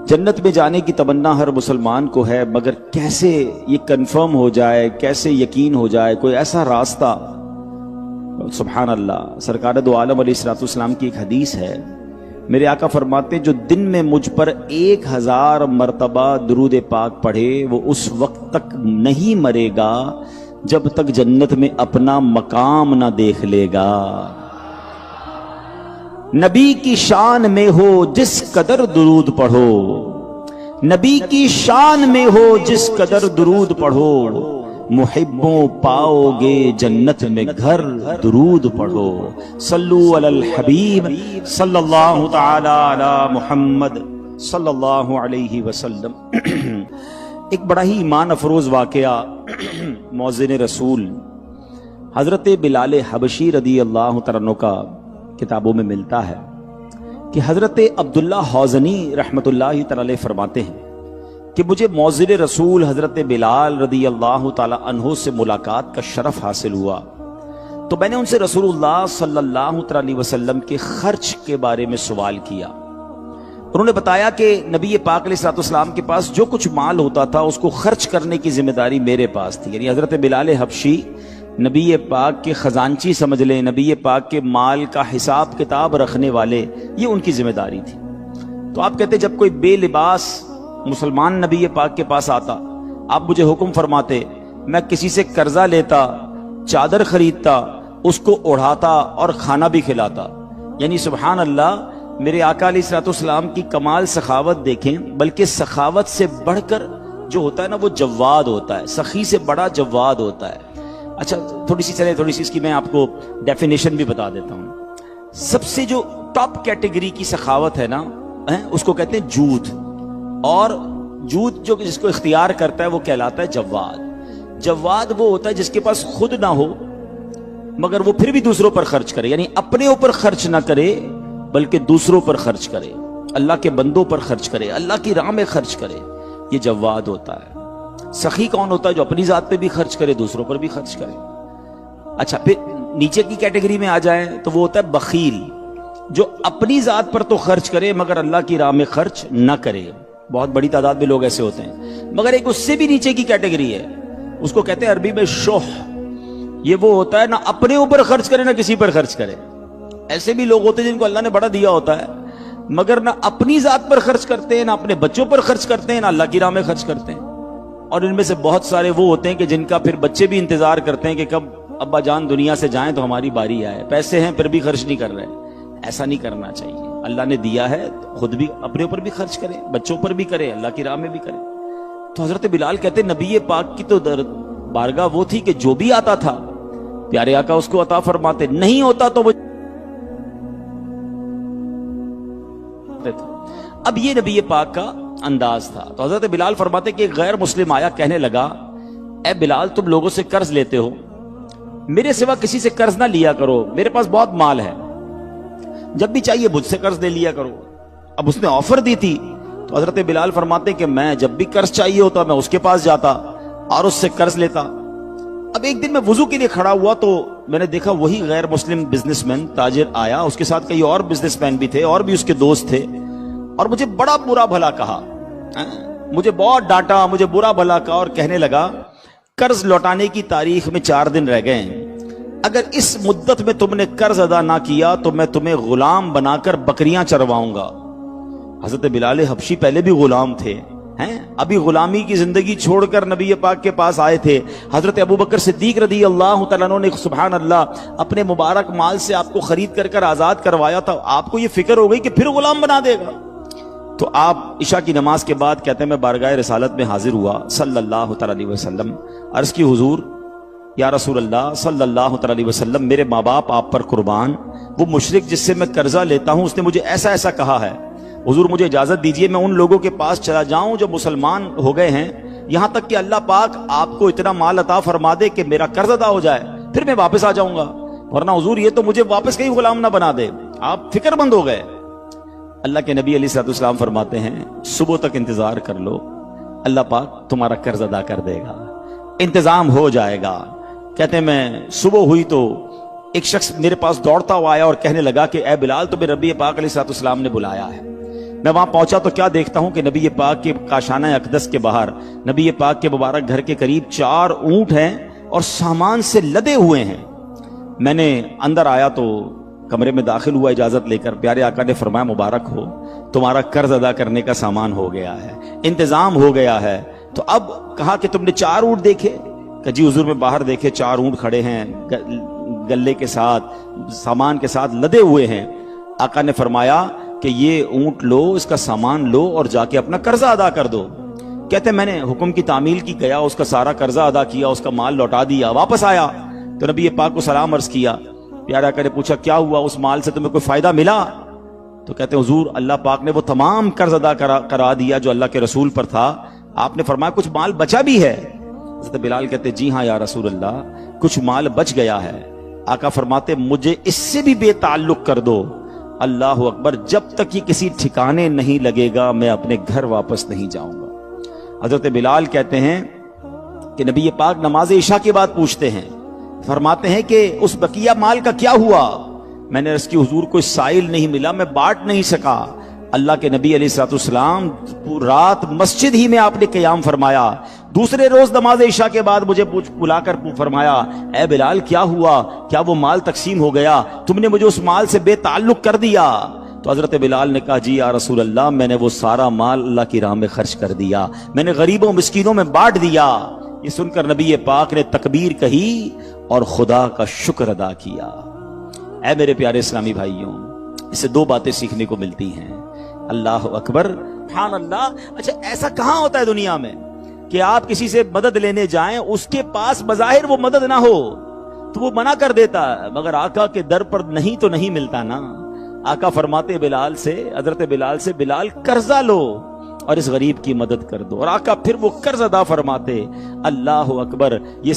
جنت میں جانے کی تمنا ہر مسلمان کو ہے، مگر کیسے یہ کنفرم ہو جائے، کیسے یقین ہو جائے، کوئی ایسا راستہ؟ سبحان اللہ، سرکار دو عالم علیہ الصلوۃ والسلام کی ایک حدیث ہے، میرے آقا فرماتے ہیں جو دن میں مجھ پر 1000 مرتبہ درود پاک پڑھے وہ اس وقت تک نہیں مرے گا جب تک جنت میں اپنا مقام نہ دیکھ لے گا۔ نبی کی شان میں ہو جس قدر درود پڑھو، نبی کی شان میں ہو جس قدر درود پڑھو، محبوں پاؤ گے جنت میں گھر، درود پڑھو۔ صلو علی الحبیب صلی اللہ تعالی علی محمد صلی اللہ علیہ وسلم۔ ایک بڑا ہی ایمان افروز واقعہ مؤذن رسول حضرت بلال حبشی رضی اللہ تعالیٰ عنہ کا کتابوں میں ملتا ہے کہ حضرت عبداللہ حوزنی رحمت اللہ تعالی علیہ فرماتے ہیں کہ مجھے مؤذن رسول حضرت بلال رضی اللہ تعالی عنہ سے ملاقات کا شرف حاصل ہوا، تو میں نے ان سے رسول اللہ صلی اللہ علیہ وسلم کے خرچ کے بارے میں سوال کیا۔ انہوں نے بتایا کہ نبی پاک علیہ الصلوۃ والسلام کے پاس جو کچھ مال ہوتا تھا اس کو خرچ کرنے کی ذمہ داری میرے پاس تھی، یعنی حضرت بلال حبشی نبی پاک کے خزانچی سمجھ لیں، نبی پاک کے مال کا حساب کتاب رکھنے والے، یہ ان کی ذمہ داری تھی۔ تو آپ کہتے جب کوئی بے لباس مسلمان نبی پاک کے پاس آتا، آپ مجھے حکم فرماتے، میں کسی سے قرضہ لیتا، چادر خریدتا، اس کو اڑھاتا اور کھانا بھی کھلاتا۔ یعنی سبحان اللہ، میرے آقا علیہ الصلوۃ والسلام کی کمال سخاوت دیکھیں، بلکہ سخاوت سے بڑھ کر جو ہوتا ہے نا وہ جواد ہوتا ہے، سخی سے بڑا جواد ہوتا ہے۔ اچھا تھوڑی سی اس کی میں آپ کو ڈیفینیشن بھی بتا دیتا ہوں۔ سب سے جو ٹاپ کیٹیگری کی سخاوت ہے نا، اس کو کہتے ہیں جود، اور جود جو جس کو اختیار کرتا ہے وہ کہلاتا ہے جواد۔ جواد وہ ہوتا ہے جس کے پاس خود نہ ہو مگر وہ پھر بھی دوسروں پر خرچ کرے، یعنی اپنے اوپر خرچ نہ کرے بلکہ دوسروں پر خرچ کرے، اللہ کے بندوں پر خرچ کرے، اللہ کی راہ میں خرچ کرے، یہ جواد ہوتا ہے۔ سخی کون ہوتا ہے؟ جو اپنی ذات پہ بھی خرچ کرے، دوسروں پر بھی خرچ کرے۔ اچھا پھر نیچے کی کیٹیگری میں آ جائیں تو وہ ہوتا ہے بخیل، جو اپنی ذات پر تو خرچ کرے مگر اللہ کی راہ میں خرچ نہ کرے۔ بہت بڑی تعداد میں لوگ ایسے ہوتے ہیں، مگر ایک اس سے بھی نیچے کی کیٹیگری ہے، اس کو کہتے ہیں عربی میں شح۔ یہ وہ ہوتا ہے نہ اپنے اوپر خرچ کرے نہ کسی پر خرچ کرے۔ ایسے بھی لوگ ہوتے ہیں جن کو اللہ نے بڑا دیا ہوتا ہے مگر نہ اپنی ذات پر خرچ کرتے ہیں، نہ اپنے بچوں پر خرچ کرتے ہیں، نہ اللہ کی راہ میں خرچ کرتے ہیں۔ اور ان میں سے بہت سارے وہ ہوتے ہیں کہ جن کا پھر بچے بھی انتظار کرتے ہیں کہ کب ابا جان دنیا سے جائیں تو ہماری باری آئے، پیسے ہیں پھر بھی خرچ نہیں کر رہے۔ ایسا نہیں کرنا چاہیے، اللہ نے دیا ہے تو خود بھی اپنے اوپر بھی خرچ کرے، بچوں پر بھی کرے، اللہ کی راہ میں بھی کرے۔ تو حضرت بلال کہتے نبی پاک کی تو بارگاہ وہ تھی کہ جو بھی آتا تھا پیارے آقا اس کو عطا فرماتے، نہیں ہوتا تو وہ۔ اب یہ نبی پاک کا انداز تھا۔ تو حضرت بلال فرماتے کہ ایک غیر مسلم آیا، کہنے لگا اے بلال تم لوگوں سے قرض لیتے ہو، میرے سوا کسی سے قرض نہ لیا کرو، میرے پاس بہت مال ہے، جب بھی چاہیے مجھ سے قرض لے لیا کرو۔ اب اس نے آفر دی تھی تو حضرت بلال فرماتے کہ میں جب بھی قرض چاہیے ہوتا میں اس کے پاس جاتا اور اس سے قرض لیتا۔ اب ایک دن میں وضو کے لیے کھڑا ہوا تو میں نے دیکھا وہی غیر مسلم بزنس مین تاجر آیا، اس کے ساتھ کئی اور بزنس مین بھی تھے اور بھی اس کے دوست تھے، اور مجھے بڑا برا بھلا کہا، مجھے بہت ڈانٹا، مجھے برا بھلا کہا اور کہنے لگا قرض لوٹانے کی تاریخ میں 4 دن رہ گئے ہیں، اگر اس مدت میں تم نے قرض ادا نہ کیا تو میں تمہیں غلام بنا کر بکریاں چرواؤں گا۔ حضرت بلال حبشی پہلے بھی غلام تھے، ابھی غلامی کی زندگی چھوڑ کر نبی پاک کے پاس آئے تھے۔ حضرت ابوبکر صدیق رضی اللہ تعالیٰ عنہ نے سبحان اللہ اپنے مبارک مال سے آپ کو خرید کر آزاد کروایا تھا، آپ کو یہ فکر ہو گئی کہ پھر غلام بنا دے گا۔ تو آپ عشاء کی نماز کے بعد کہتے ہیں میں بارگاہ رسالت میں حاضر ہوا صلی اللہ تعالیٰ علیہ وسلم، عرض کی حضور یا رسول اللہ صلی اللہ تعالیٰ علیہ وسلم، میرے ماں باپ آپ پر قربان، وہ مشرک جس سے میں قرضہ لیتا ہوں اس نے مجھے ایسا ایسا کہا ہے، حضور مجھے اجازت دیجئے میں ان لوگوں کے پاس چلا جاؤں جو مسلمان ہو گئے ہیں، یہاں تک کہ اللہ پاک آپ کو اتنا مال عطا فرما دے کہ میرا قرض ادا ہو جائے، پھر میں واپس آ جاؤں گا، ورنہ حضور یہ تو مجھے واپس کہیں غلام نہ بنا دے۔ آپ فکر مند ہو گئے۔ اللہ کے نبی علیہ الصلوۃ والسلام فرماتے ہیں صبح تک انتظار کر لو، اللہ پاک تمہارا قرض ادا کر دے گا، انتظام ہو جائے گا۔ کہتے ہیں میں صبح ہوئی تو ایک شخص میرے پاس دوڑتا ہوا آیا اور کہنے لگا کہ اے بلال تمہیں ربی پاک علیہ الصلوۃ والسلام نے بلایا ہے۔ میں وہاں پہنچا تو کیا دیکھتا ہوں کہ نبی پاک کے کاشانہ اقدس کے باہر نبی پاک کے مبارک گھر کے قریب 4 اونٹ ہیں اور سامان سے لدے ہوئے ہیں۔ میں نے اندر آیا تو کمرے میں داخل ہوا اجازت لے کر، پیارے آقا نے فرمایا مبارک ہو، تمہارا قرض ادا کرنے کا سامان ہو گیا ہے، انتظام ہو گیا ہے۔ تو اب کہا کہ تم نے 4 اونٹ دیکھے؟ کہ جی حضور میں باہر دیکھے 4 اونٹ کھڑے ہیں گلے کے ساتھ، سامان کے ساتھ لدے ہوئے ہیں۔ آقا نے فرمایا کہ یہ اونٹ لو، اس کا سامان لو اور جا کے اپنا قرضہ ادا کر دو۔ کہتے میں نے حکم کی تعمیل کی، گیا اس کا سارا قرضہ ادا کیا، اس کا مال لوٹا دیا، واپس آیا تو نبی پاک کو سلام عرض کیا۔ پیارے آقا نے پوچھا کیا ہوا، اس مال سے تمہیں کوئی فائدہ ملا؟ تو کہتے ہیں حضور اللہ پاک نے وہ تمام قرض ادا کرا دیا جو اللہ کے رسول پر تھا۔ آپ نے فرمایا کچھ مال بچا بھی ہے؟ حضرت بلال کہتے جی ہاں یا رسول اللہ، کچھ مال بچ گیا ہے۔ آقا فرماتے مجھے اس سے بھی بے تعلق کر دو۔ اللہ اکبر، جب تک یہ کسی ٹھکانے نہیں لگے گا میں اپنے گھر واپس نہیں جاؤں گا۔ حضرت بلال کہتے ہیں کہ نبی پاک نماز عشاء کے بعد پوچھتے ہیں، فرماتے ہیں کہ اس بقیہ مال کا کیا ہوا؟ میں نے عرض کی حضور کوئی سائل نہیں ملا، میں بانٹ نہیں سکا۔ اللہ کے نبی علیہ الصلوۃ والسلام رات مسجد ہی میں آپ نے قیام فرمایا۔ دوسرے روز نماز عشاء کے بعد مجھے بلا کر فرمایا اے بلال کیا ہوا، کیا وہ مال تقسیم ہو گیا؟ تم نے مجھے اس مال سے بے تعلق کر دیا۔ تو حضرت بلال نے کہا جی یا رسول اللہ، میں نے وہ سارا مال اللہ کی راہ میں خرچ کر دیا، میں نے غریبوں مسکینوں میں بانٹ دیا۔ یہ سن کر نبی پاک نے تکبیر کہی اور خدا کا شکر ادا کیا۔ اے میرے پیارے اسلامی بھائیوں، اس سے 2 باتیں سیکھنے کو ملتی ہیں۔ اللہ اکبر، سبحان اللہ۔ اچھا ایسا کہاں ہوتا ہے دنیا میں کہ آپ کسی سے مدد لینے جائیں، اس کے پاس بظاہر وہ مدد نہ ہو تو وہ منع کر دیتا ہے، مگر آقا کے در پر نہیں تو نہیں ملتا نا۔ آقا فرماتے بلال سے، حضرت بلال سے، بلال قرضہ لو اور اس غریب کی مدد کر دو، اور آقا پھر وہ قرض ادا فرماتے۔ اللہ اکبر۔ یہ